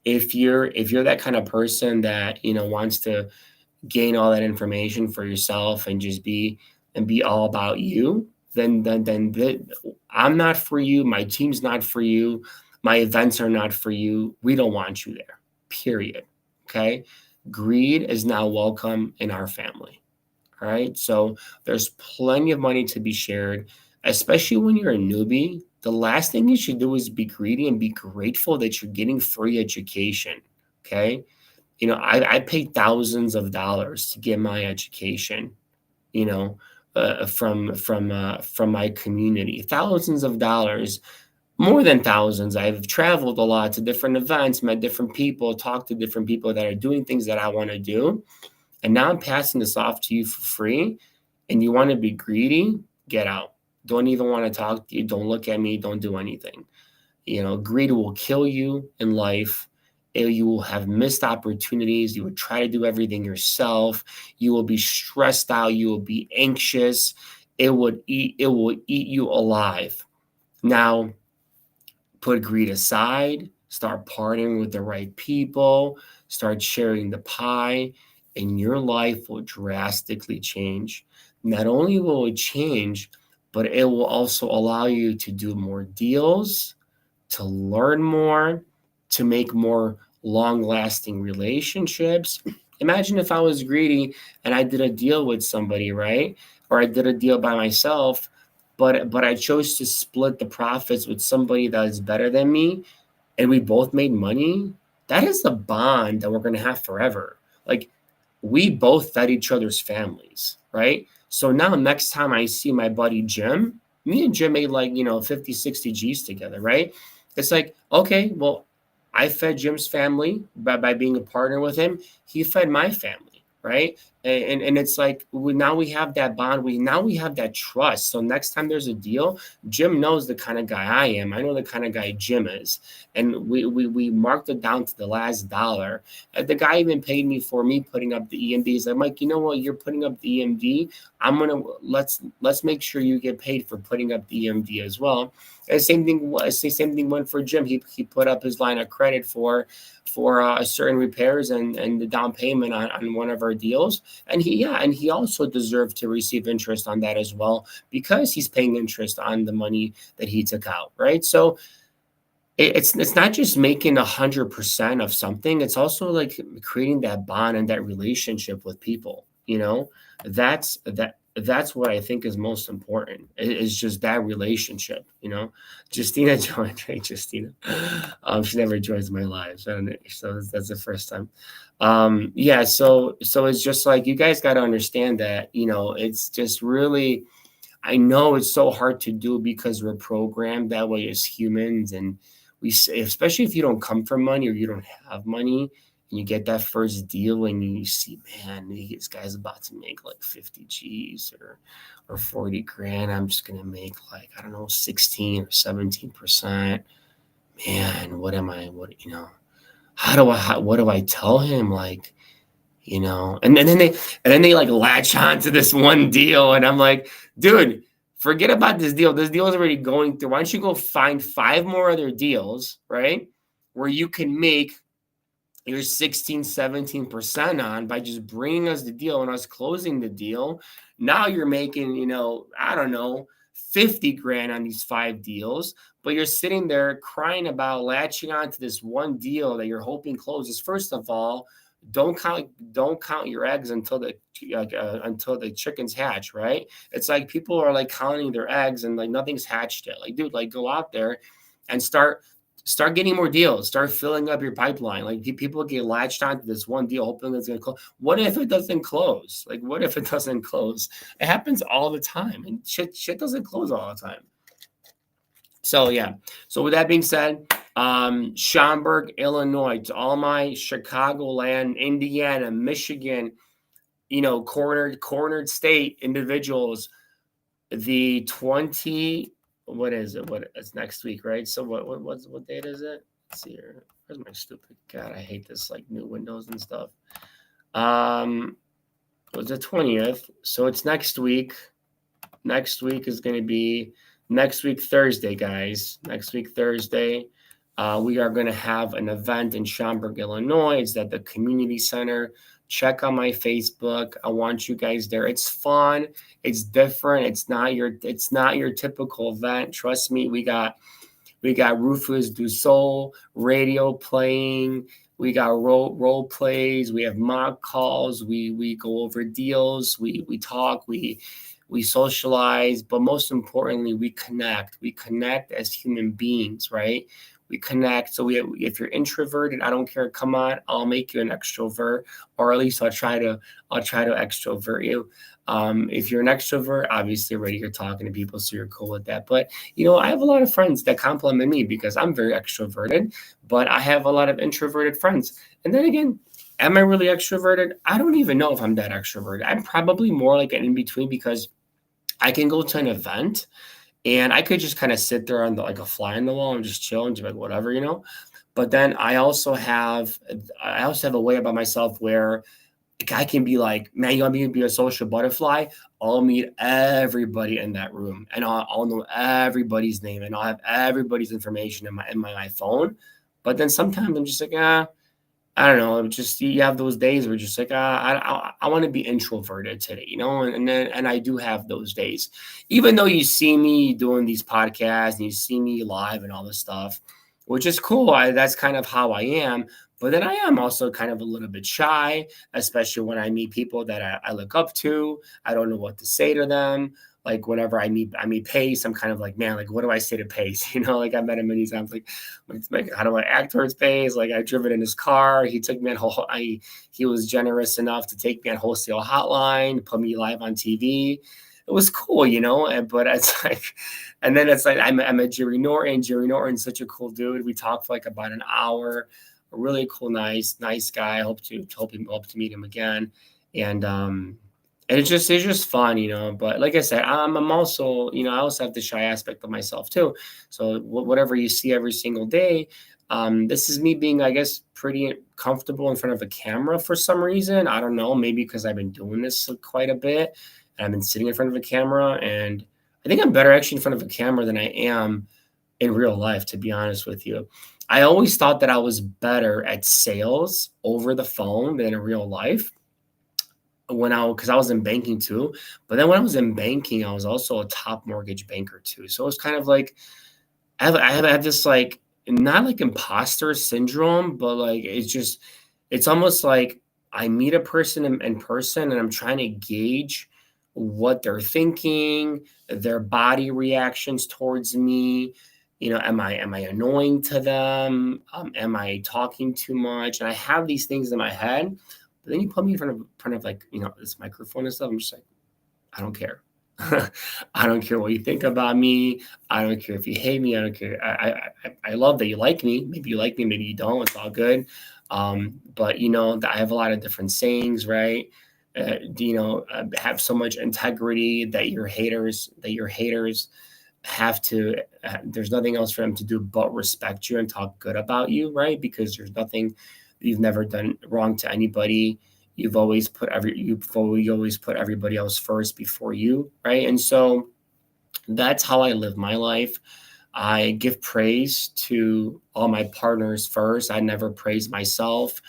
If you're that kind of person that, wants to gain all that information for yourself and just be all about you, then I'm not for you. My team's not for you. My events are not for you. We don't want you there, period. Okay. Greed is now welcome in our family. All right. So there's plenty of money to be shared, especially when you're a newbie. The last thing you should do is be greedy and be grateful that you're getting free education. Okay. I paid thousands of dollars to get my education, from my community, thousands of dollars, more than thousands. I've traveled a lot to different events, met different people, talked to different people that are doing things that I want to do. And now I'm passing this off to you for free. And you want to be greedy? Get out. Don't even want to talk to you. Don't look at me. Don't do anything. Greed will kill you in life. You will have missed opportunities. You will try to do everything yourself. You will be stressed out. You will be anxious. It will eat you alive. Now, put greed aside. Start partnering with the right people. Start sharing the pie, and your life will drastically change. Not only will it change, but it will also allow you to do more deals, to learn more, to make more long-lasting relationships. Imagine if I was greedy and I did a deal with somebody, right? Or I did a deal by myself, but I chose to split the profits with somebody that is better than me, and we both made money. That is a bond that we're going to have forever. Like, we both fed each other's families, right? So now next time I see my buddy Jim, me and Jim made 50, 60 G's together, right? It's like, okay, well, I fed Jim's family by being a partner with him. He fed my family, right? And it's like, now we have that bond. We have that trust. So next time there's a deal, Jim knows the kind of guy I am. I know the kind of guy Jim is. And we marked it down to the last dollar. And the guy even paid me for me putting up the EMDs. I'm like, you know what? You're putting up the EMD. Let's make sure you get paid for putting up the EMD as well. And same thing went for Jim. He put up his line of credit for certain repairs and the down payment on one of our deals. And he also deserved to receive interest on that as well, because he's paying interest on the money that he took out, right? So it's not just making 100% of something. It's also like creating that bond and that relationship with people. That's what I think is most important. Is just that relationship. Justina joined, right? Justina, she never joins my lives, so that's the first time. So it's just like, you guys got to understand that, it's just really I know it's so hard to do because we're programmed that way as humans, and we say, especially if you don't come from money or you don't have money, and you get that first deal and you see, man, this guy's about to make like 50 G's or 40 grand. I'm just gonna make like, I don't know, 16 or 17%. Man, what do I tell him? Like, and then they like latch on to this one deal, and I'm like, dude, forget about this deal. This deal is already going through. Why don't you go find 5 more other deals, right? Where you can make your 16, 17% on by just bringing us the deal and us closing the deal. Now you're making, I don't know, 50 grand on these 5 deals, but you're sitting there crying about latching on to this one deal that you're hoping closes. First of all, don't count your eggs until the chickens hatch, right? It's like people are like counting their eggs and like nothing's hatched yet. Like, dude, like go out there and start getting more deals, start filling up your pipeline. Like people get latched onto this one deal hoping it's going to close. What if it doesn't close? Like, what if it doesn't close? It happens all the time, and shit doesn't close all the time. So yeah. So with that being said, Schaumburg, Illinois, to all my Chicagoland, Indiana, Michigan, cornered state individuals, the 20, what is it? It's next week, right? So what date is it? Let's see here. Where's my stupid, God, I hate this, like new windows and stuff. It was the 20th. So it's next week. Next week is going to be next week, Thursday, guys. Next week, Thursday. We are going to have an event in Schaumburg, Illinois. It's at the community center. Check on my Facebook. I want you guys there. It's fun. It's different. It's not your typical event. Trust me. We got Rufus Du Sol radio playing. We got role plays. We have mock calls. We go over deals. We talk. We socialize. But most importantly, we connect. We connect as human beings, right? We connect. So if you're introverted, I don't care. Come on, I'll make you an extrovert, or at least I'll try to extrovert you. If you're an extrovert, obviously already you're talking to people, so you're cool with that. But I have a lot of friends that compliment me because I'm very extroverted, but I have a lot of introverted friends. And then again, am I really extroverted? I don't even know if I'm that extroverted. I'm probably more like an in between, because I can go to an event and I could just kind of sit there on like a fly on the wall and just chill and do like whatever, But then I also have a way about myself where I can be like, man, you want me to be a social butterfly? I'll meet everybody in that room, and I'll know everybody's name, and I'll have everybody's information in my phone. But then sometimes I'm just like, I don't know. Just you have those days where you're just like, I want to be introverted today, and I do have those days, even though you see me doing these podcasts and you see me live and all this stuff, which is cool. That's kind of how I am. But then I am also kind of a little bit shy, especially when I meet people that I look up to. I don't know what to say to them. Like whenever I meet Pace, I'm kind of like, man, like what do I say to Pace? Like I met him many times. Like how do I act towards Pace? Like I driven in his car. He took me he was generous enough to take me on wholesale hotline, put me live on TV. It was cool, but it's like, and then it's like I met Jerry Norton. Jerry Norton's such a cool dude. We talked for like about an hour. A really cool, nice guy. I hope to meet him again. And it's just fun, But like I said, I'm also, I also have the shy aspect of myself too. So whatever you see every single day, this is me being, I guess, pretty comfortable in front of a camera for some reason. I don't know, maybe because I've been doing this quite a bit, and I've been sitting in front of a camera, and I think I'm better actually in front of a camera than I am in real life, to be honest with you. I always thought that I was better at sales over the phone than in real life because I was in banking too. But then when I was in banking, I was also a top mortgage banker too. So it's kind of like I have this like, not like imposter syndrome, but like it's almost like I meet a person in person and I'm trying to gauge what they're thinking, their body reactions towards me. Am I annoying to them? Am I talking too much? And I have these things in my head, but then you put me in front of like, this microphone and stuff. I'm just like, I don't care. I don't care what you think about me. I don't care if you hate me. I don't care. I love that you like me. Maybe you like me, maybe you don't. It's all good. But I have a lot of different sayings, right? Have so much integrity that your haters have to. There's nothing else for them to do but respect you and talk good about you, right? Because there's nothing you've never done wrong to anybody. You always put everybody else first before you, right? And so that's how I live my life. I give praise to all my partners first. I never praise myself,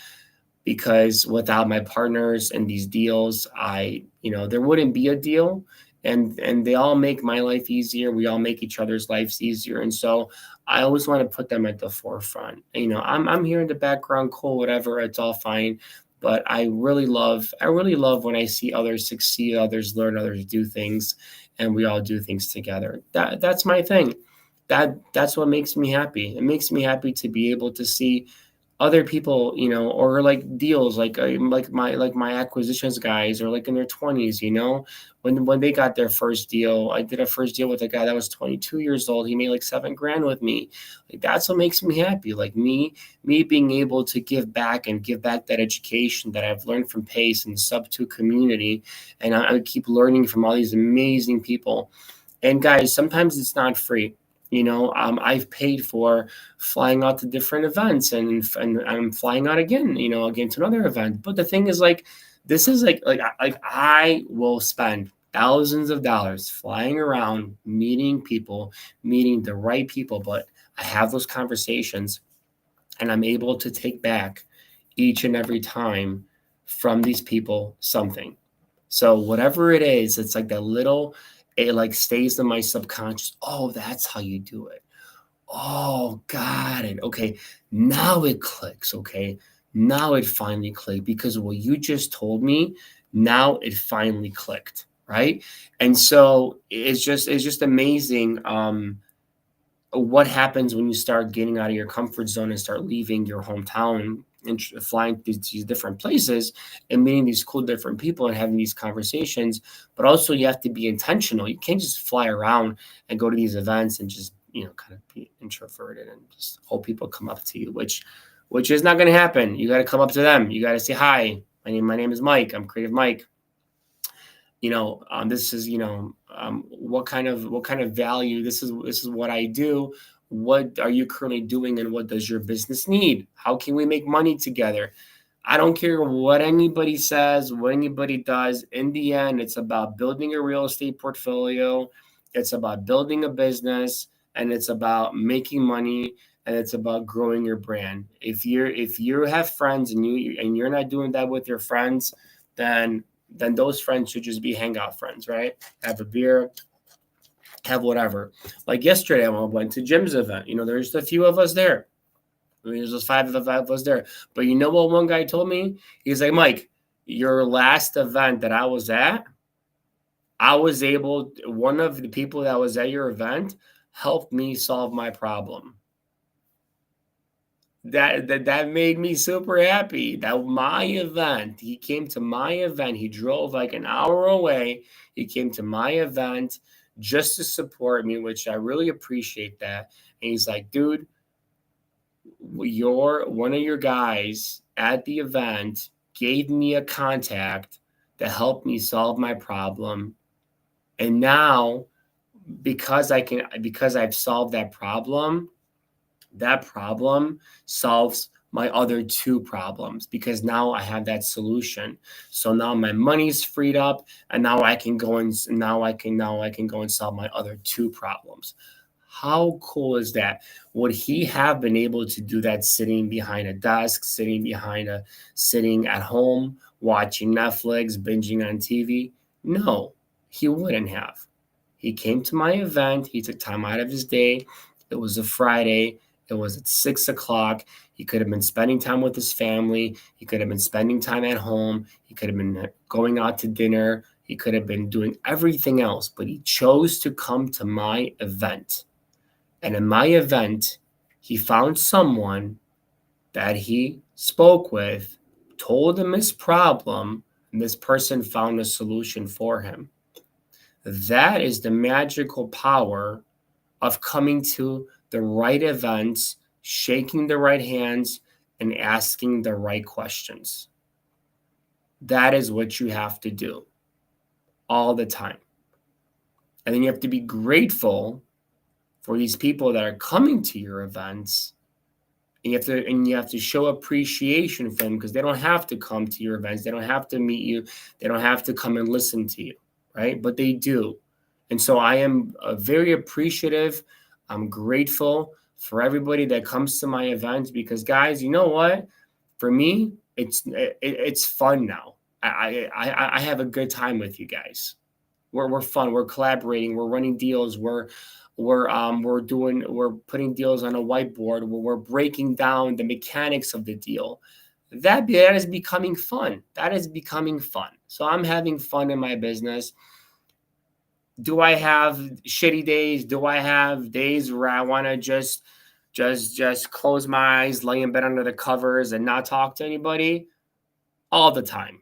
because without my partners and these deals, there wouldn't be a deal. And they all make my life easier. We all make each other's lives easier. And so I always want to put them at the forefront. I'm here in the background, cool, whatever, it's all fine. But I really love when I see others succeed, others learn, others do things, and we all do things together. That's my thing. That's what makes me happy. It makes me happy to be able to see other people, or like deals, like my acquisitions guys, or like in their 20s, when they got their first deal. I did a first deal with a guy that was 22 years old. He made like 7 grand with me. Like, that's what makes me happy. Like me being able to give back that education that I've learned from Pace and Sub2 community. And I keep learning from all these amazing people. And guys, sometimes it's not free. I've paid for flying out to different events, and I'm flying out again to another event. But the thing is, like, this is like I will spend thousands of dollars flying around, meeting people, meeting the right people. But I have those conversations, and I'm able to take back each and every time from these people something. So whatever it is, it's like that little, it like stays in my subconscious. Oh, that's how you do it. Oh, got it. Okay. Now it clicks. Okay. Now it finally clicked, because what you just told me, now it finally clicked. Right. And so it's just amazing. What happens when you start getting out of your comfort zone and start leaving your hometown and flying to these different places and meeting these cool different people and having these conversations. But also, you have to be intentional. You can't just fly around and go to these events and just kind of be introverted and just hope people come up to you, which is not going to happen. You got to come up to them. You got to say, hi, my name is Mike. I'm Creative Mike. This is, what kind of value, this is what I do. What are you currently doing, and what does your business need? How can we make money together? I don't care what anybody says, what anybody does. In the end, it's about building a real estate portfolio. It's about building a business, and it's about making money, and it's about growing your brand. If you have friends and you're not doing that with your friends, then those friends should just be hangout friends, right? Have a beer, have whatever. Like yesterday, I went to Jim's event. There's a few of us there. There's just five of us there. But you know what one guy told me? He's like, Mike, your last event that I was at, one of the people that was at your event helped me solve my problem. That made me super happy. That my event, he came to my event. He drove like an hour away. He came to my event just to support me, which I really appreciate that. And he's like, dude, one of your guys at the event gave me a contact that helped me solve my problem. And now, because I've solved that problem solves my other two problems, because now I have that solution. So now my money's freed up, and now I can go and solve my other two problems. How cool is that? Would he have been able to do that sitting behind a desk, sitting at home, watching Netflix, binging on TV? No, he wouldn't have. He came to my event. He took time out of his day. It was a Friday. It was at 6 o'clock. He could have been spending time with his family. He could have been spending time at home. He could have been going out to dinner. He could have been doing everything else, but he chose to come to my event. And in my event, he found someone that he spoke with, told him his problem, and this person found a solution for him. That is the magical power of coming to the right events, shaking the right hands, and asking the right questions. That is what you have to do all the time. And then you have to be grateful for these people that are coming to your events. And you have to show appreciation for them, because they don't have to come to your events. They don't have to meet you. They don't have to come and listen to you, right? But they do. And so I am very appreciative. I'm grateful for everybody that comes to my events, because guys, you know what? For me, it's fun now. I have a good time with you guys. We're fun. We're collaborating. We're running deals. We're putting deals on a whiteboard. We're breaking down the mechanics of the deal. That is becoming fun. That is becoming fun. So I'm having fun in my business. Do I have shitty days? Do I have days where I want to just close my eyes, lay in bed under the covers, and not talk to anybody? All the time.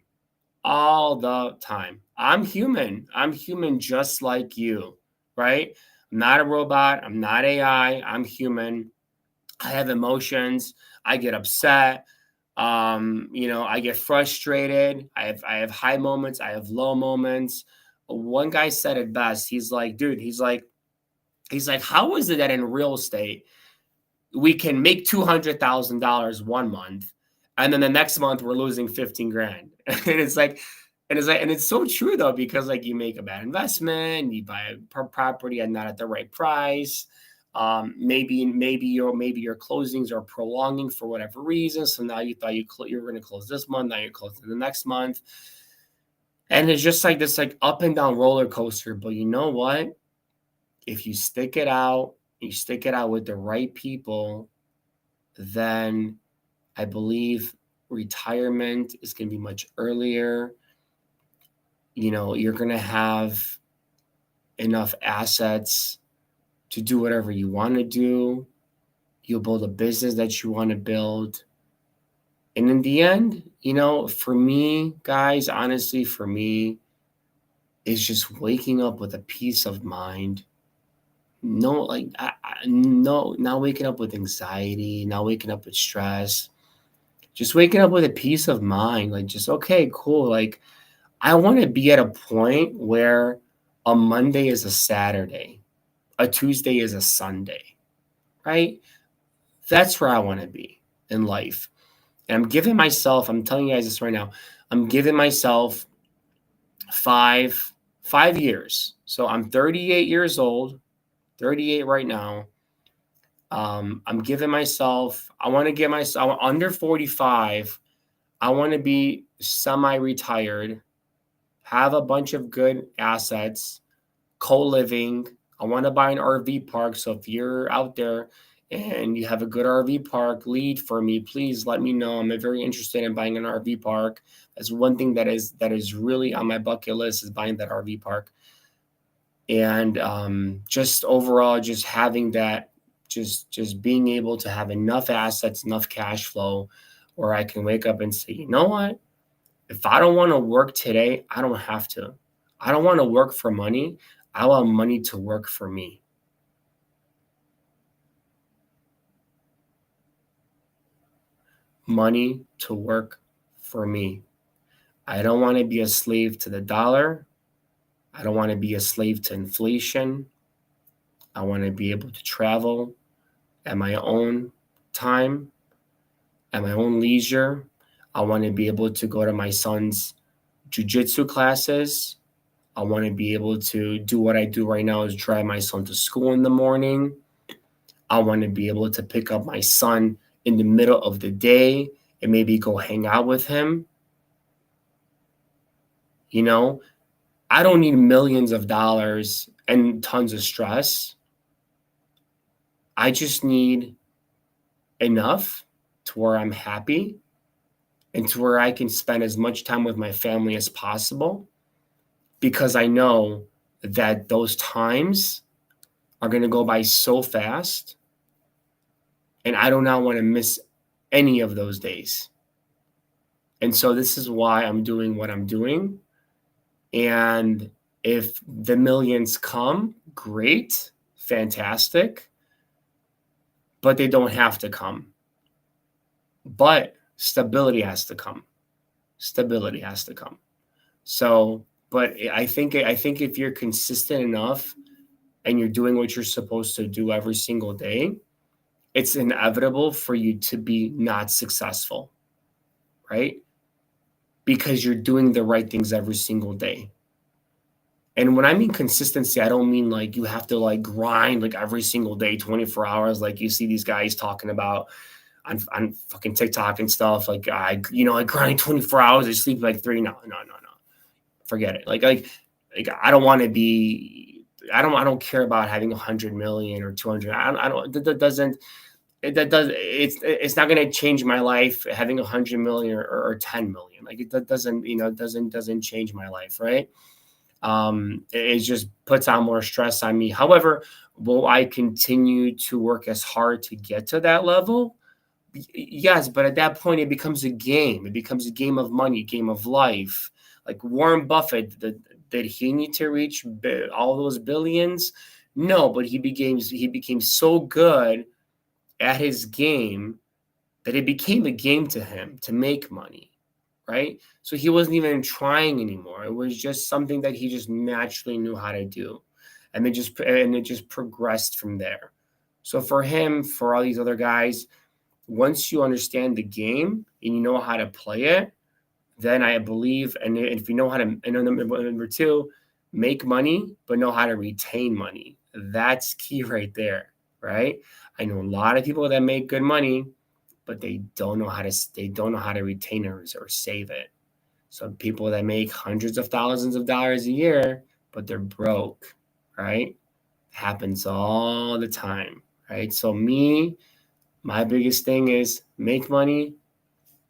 All the time. I'm human. I'm human just like you, right? I'm not a robot. I'm not AI. I'm human. I have emotions. I get upset. I get frustrated. I have high moments. I have low moments. One guy said it best. He's like, dude, he's like, how is it that in real estate we can make $200,000 one month, and then the next month we're losing 15 grand? And it's so true though, because like you make a bad investment, you buy a property and not at the right price. Maybe your closings are prolonging for whatever reason. So now you thought you were going to close this month, now you're closing the next month, and it's just like this like up and down roller coaster. But you know what? If you stick it out, with the right people, then I believe retirement is going to be much earlier. You're going to have enough assets to do whatever you want to do. You'll build a business that you want to build. And in the end, for me, guys, honestly, for me, it's just waking up with a peace of mind. No, like, no, not waking up with anxiety, not waking up with stress, just waking up with a peace of mind. Like, just, okay, cool. Like, I want to be at a point where a Monday is a Saturday, a Tuesday is a Sunday, right? That's where I want to be in life. And I'm telling you guys this right now, I'm giving myself five years. So I'm 38 years old, 38 right now. I'm giving myself, I want to get myself under 45. I want to be semi-retired, have a bunch of good assets, co-living. I want to buy an RV park. So if you're out there and you have a good RV park lead for me, please let me know. I'm very interested in buying an RV park. That's one thing that is really on my bucket list, is buying that RV park. And just overall, just having that, just being able to have enough assets, enough cash flow, where I can wake up and say, you know what? If I don't want to work today, I don't have to. I don't want to work for money. I want money to work for me. Money to work for me. I don't want to be a slave to the dollar. I don't want to be a slave to inflation. I want to be able to travel at my own time, at my own leisure. I want to be able to go to my son's jujitsu classes. I want to be able to do what I do right now, is drive my son to school in the morning. I want to be able to pick up my son in the middle of the day and maybe go hang out with him. I don't need millions of dollars and tons of stress. I just need enough to where I'm happy and to where I can spend as much time with my family as possible, because I know that those times are going to go by so fast, and I do not want to miss any of those days. And so this is why I'm doing what I'm doing. And If the millions come, great, fantastic, but they don't have to come. But stability has to come. Stability has to come. So, but I think if you're consistent enough and you're doing what you're supposed to do every single day, it's inevitable for you to be not successful, right? Because you're doing the right things every single day. And when I mean consistency, I don't mean like you have to like grind like every single day, 24 hours, like you see these guys talking about on fucking TikTok and stuff. Like I grind 24 hours, I sleep like 3. No. Forget it. Like I don't want to be. I don't care about having 100 million or 200. I don't. That doesn't. It's not going to change my life having 100 million or 10 million. Like it doesn't change my life, right? It just puts on more stress on me. However, will I continue to work as hard to get to that level? Yes, but at that point, it becomes a game. It becomes a game of money, game of life. Like Warren Buffett, did he need to reach all those billions? No, but he became so good at his game that it became a game to him to make money, right? So he wasn't even trying anymore. It was just something that he just naturally knew how to do, and it just progressed from there. So for him, for all these other guys, once you understand the game and you know how to play it, then I believe, and if you know how to, and number 2, make money, but know how to retain money. That's key right there, right? I know a lot of people that make good money, but they don't know how to retain it or save it. So people that make hundreds of thousands of dollars a year, but they're broke, right? Happens all the time, right? So my biggest thing is make money,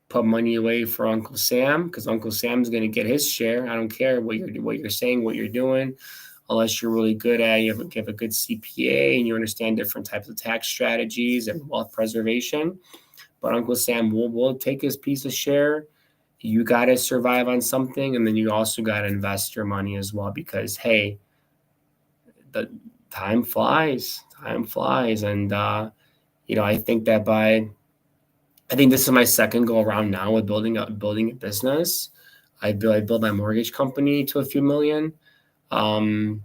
put money away for Uncle Sam, because Uncle Sam's going to get his share. I don't care what you're saying, what you're doing, unless you're really good at it. You have a good CPA and you understand different types of tax strategies and wealth preservation. But Uncle Sam will take his piece of share. You got to survive on something, and then you also got to invest your money as well, because hey, the time flies, and I think this is my second go around now with building a business. I built my mortgage company to a few million, and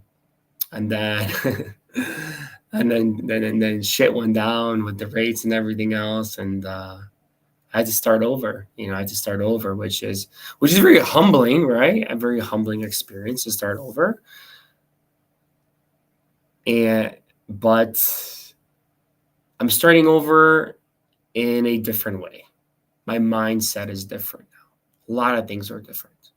then and then shit went down with the rates and everything else, and I had to start over. Which is very humbling, right? A very humbling experience to start over, but I'm starting over in a different way. My mindset is different now. A lot of things are different.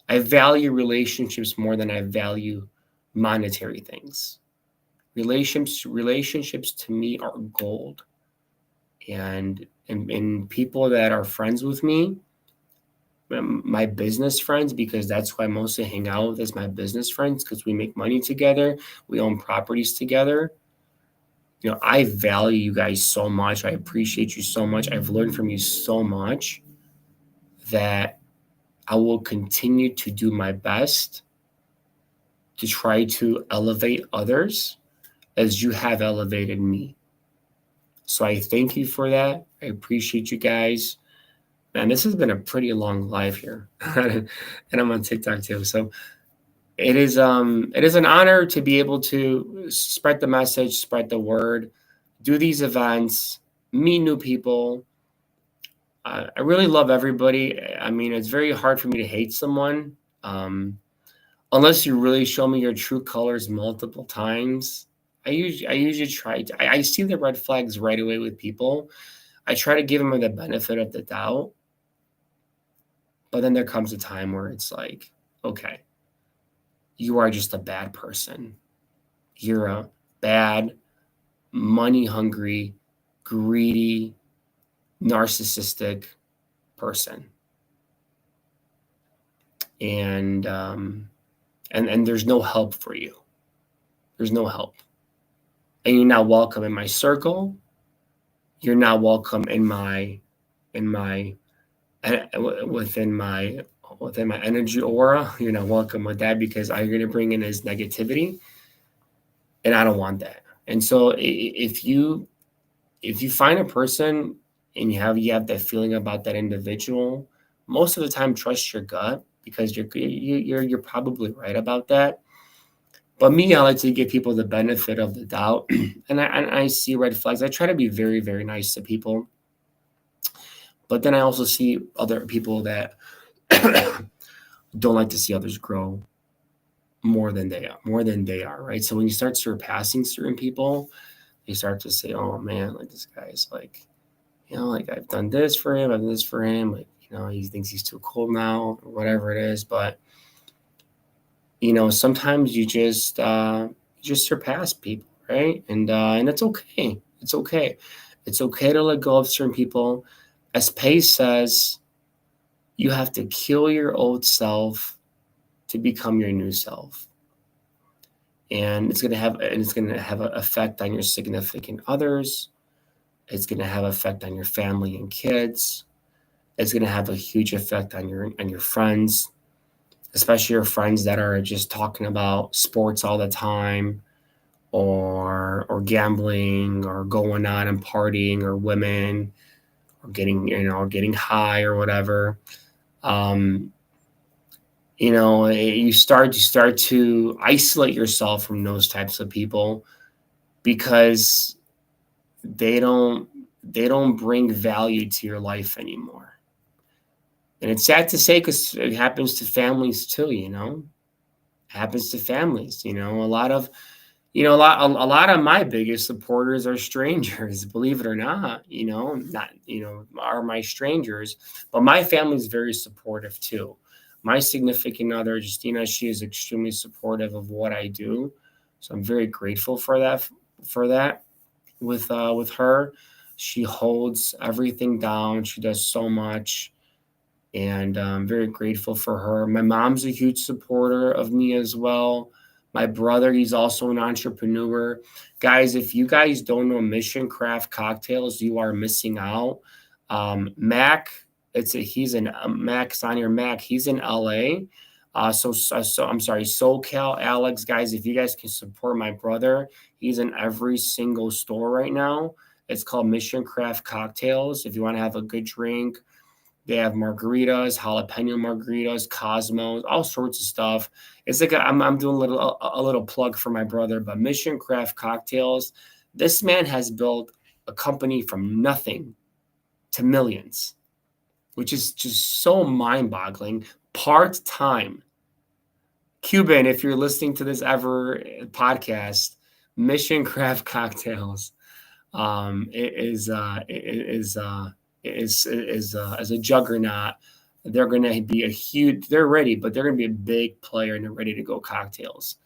I value relationships more than I value monetary things. Relationships to me are gold. And people that are friends with me, my business friends, because that's who I mostly hang out with, is my business friends, because we make money together, we own properties together. I value you guys so much. I appreciate you so much. I've learned from you so much that I will continue to do my best to try to elevate others as you have elevated me. So I thank you for that. I appreciate you guys. Man, this has been a pretty long live here. And I'm on TikTok too. So it is an honor to be able to spread the message, spread the word, do these events, meet new people. I really love everybody. I mean, it's very hard for me to hate someone, unless you really show me your true colors multiple times. I usually try to. I see the red flags right away with people. I try to give them the benefit of the doubt, but then there comes a time where it's like, okay, you are just a bad person. You're a bad, money hungry, greedy, narcissistic person. And there's no help for you. There's no help. And you're not welcome in my circle. You're not welcome within my within my energy aura, you're not welcome with that, because all you're going to bring in is negativity, and I don't want that. And so if you find a person and you have that feeling about that individual, most of the time trust your gut, because you're probably right about that. But me, I like to give people the benefit of the doubt, and I see red flags. I try to be very, very nice to people, but then I also see other people that don't like to see others grow more than they are, right? So when you start surpassing certain people, you start to say, "Oh man, like this guy is like, like I've done this for him, I've done this for him, like, he thinks he's too cool now, or whatever it is." But sometimes you just surpass people, right? And it's okay. It's okay. It's okay to let go of certain people. As Pace says, you have to kill your old self to become your new self. And it's gonna have an effect on your significant others. It's gonna have effect on your family and kids. It's gonna have a huge effect on your friends, especially your friends that are just talking about sports all the time, or gambling, or going out and partying, or women, or getting high, or whatever. You start to isolate yourself from those types of people, because they don't bring value to your life anymore. And it's sad to say, because it happens to families too. It happens to families. A lot of my biggest supporters are strangers, believe it or not. Not are my strangers, but my family's very supportive too. My significant other, Justina, she is extremely supportive of what I do, so I'm very grateful for that. With her, she holds everything down. She does so much, and I'm very grateful for her. My mom's a huge supporter of me as well. My brother, he's also an entrepreneur. Guys, if you guys don't know Mission Craft Cocktails, you are missing out. Mac, he's in Mac's on your Mac. He's in LA. So I'm sorry, SoCal. Alex, guys, if you guys can support my brother, he's in every single store right now. It's called Mission Craft Cocktails. If you want to have a good drink, they have margaritas, jalapeno margaritas, Cosmos, all sorts of stuff. It's like I'm doing a little plug for my brother, but Mission Craft Cocktails. This man has built a company from nothing to millions, which is just so mind-boggling. Part-time. Cuban, if you're listening to this ever podcast, Mission Craft Cocktails is a juggernaut. They're going to be they're ready, but they're going to be a big player, and they're ready to go cocktails.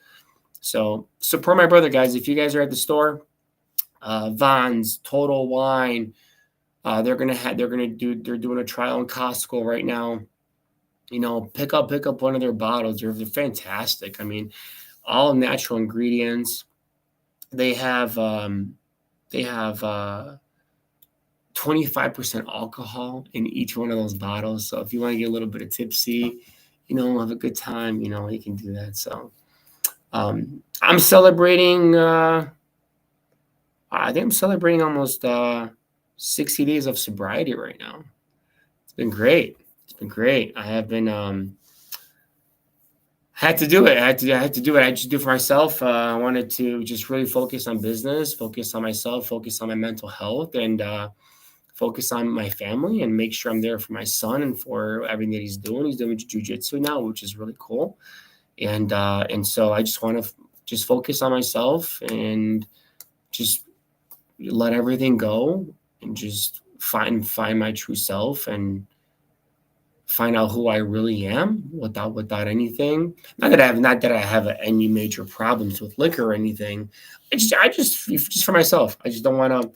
So support my brother, guys. If you guys are at the store, Vons, Total Wine, they're doing a trial in Costco right now. Pick up one of their bottles. They're fantastic. I mean, all natural ingredients. They have 25% alcohol in each one of those bottles. So if you want to get a little bit of tipsy, have a good time, you can do that. So I'm celebrating, I think I'm celebrating almost 60 days of sobriety right now. It's been great. I have been, had to do it. I had to do it. I just do it for myself. I wanted to just really focus on business, focus on myself, focus on my mental health, and focus on my family, and make sure I'm there for my son and for everything that he's doing. He's doing jiu-jitsu now, which is really cool. And so I just want to just focus on myself, and just let everything go, and just find my true self, and find out who I really am without anything. Not that I have any major problems with liquor or anything. I just for myself. I don't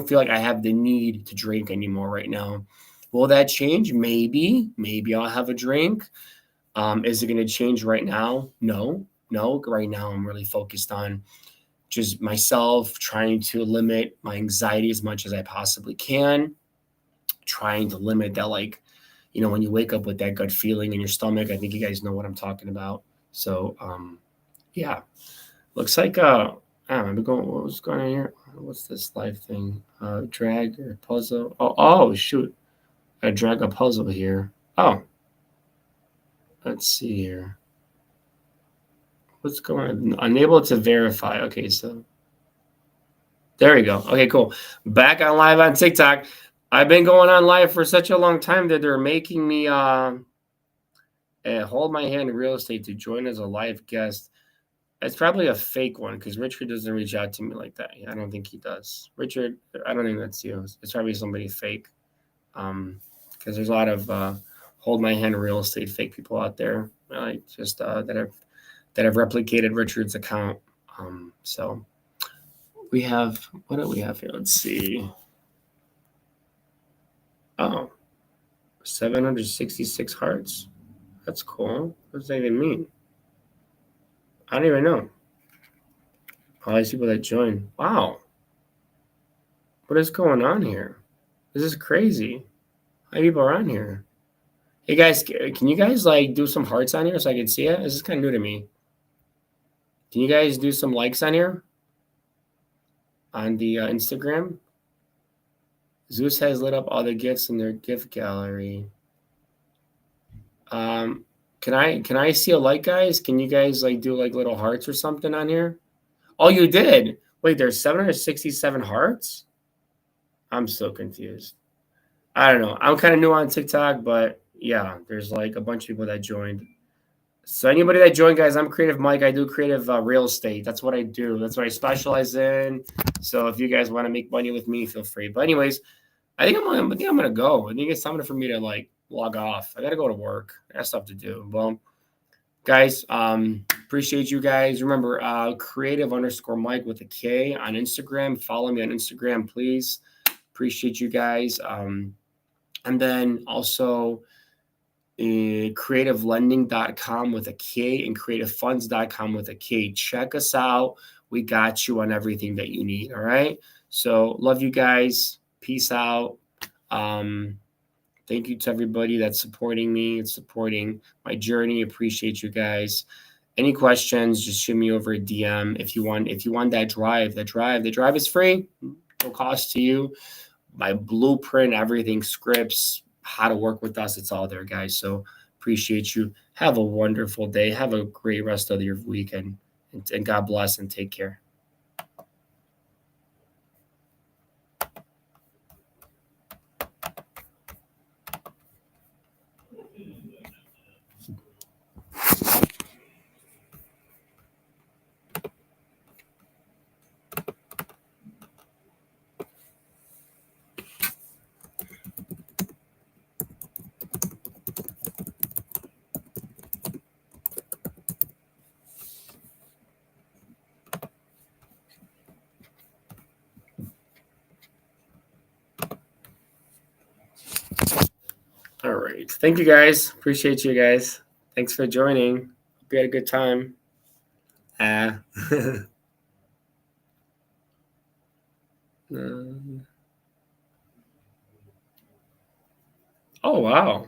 feel like I have the need to drink anymore right now. Will that change? Maybe I'll have a drink. Is it going to change right now? No. Right now I'm really focused on just myself, trying to limit my anxiety as much as I possibly can, trying to limit that, when you wake up with that gut feeling in your stomach. I think you guys know what I'm talking about. So yeah, looks like I don't know, what was going on here? What's this live thing? Drag or puzzle? Oh shoot, I drag a puzzle here. Oh, let's see here. What's going on? Unable to verify. Okay, so there we go. Okay, cool. Back on live on TikTok. I've been going on live for such a long time that they're making me hold my hand in real estate to join as a live guest. It's probably a fake one because Richard doesn't reach out to me like that. I don't think he does. Richard, I don't think that's you. It's probably somebody fake. Because there's a lot of hold my hand in real estate fake people out there, like just that have replicated Richard's account. So we have, what do we have here? Let's see. Oh, 766 hearts. That's cool. What does that even mean? I don't even know. All these people that join. Wow. What is going on here? This is crazy. How many people are on here? Hey guys, can you guys like do some hearts on here so I can see it? This is kind of new to me. Can you guys do some likes on here? On the Instagram? Zeus has lit up all the gifts in their gift gallery. Can I see a like, guys? Can you guys like do like little hearts or something on here? Oh, you did. Wait, there's 767 hearts? I'm so confused. I don't know. I'm kind of new on TikTok, but yeah, there's like a bunch of people that joined. So anybody that joined, guys, I'm Creative Mike. I do creative real estate. That's what I do. That's what I specialize in. So if you guys want to make money with me, feel free. But anyways, I think I'm gonna go. I think it's time for me to like log off. I gotta go to work. I got stuff to do. Well, guys, appreciate you guys. Remember, creative_Mike with a K on Instagram. Follow me on Instagram, please. Appreciate you guys. And then also creativelending.com with a K and creativefunds.com with a K. Check us out. We got you on everything that you need. All right. So love you guys. Peace out. Thank you to everybody that's supporting me and supporting my journey. Appreciate you guys. Any questions, just shoot me over a DM. If you want that drive, the drive is free. No cost to you. My blueprint, everything, scripts, how to work with us, it's all there, guys. So appreciate you. Have a wonderful day. Have a great rest of your weekend. And God bless and take care. All right. Thank you, guys. Appreciate you guys. Thanks for joining. Hope you had a good time. Oh, wow.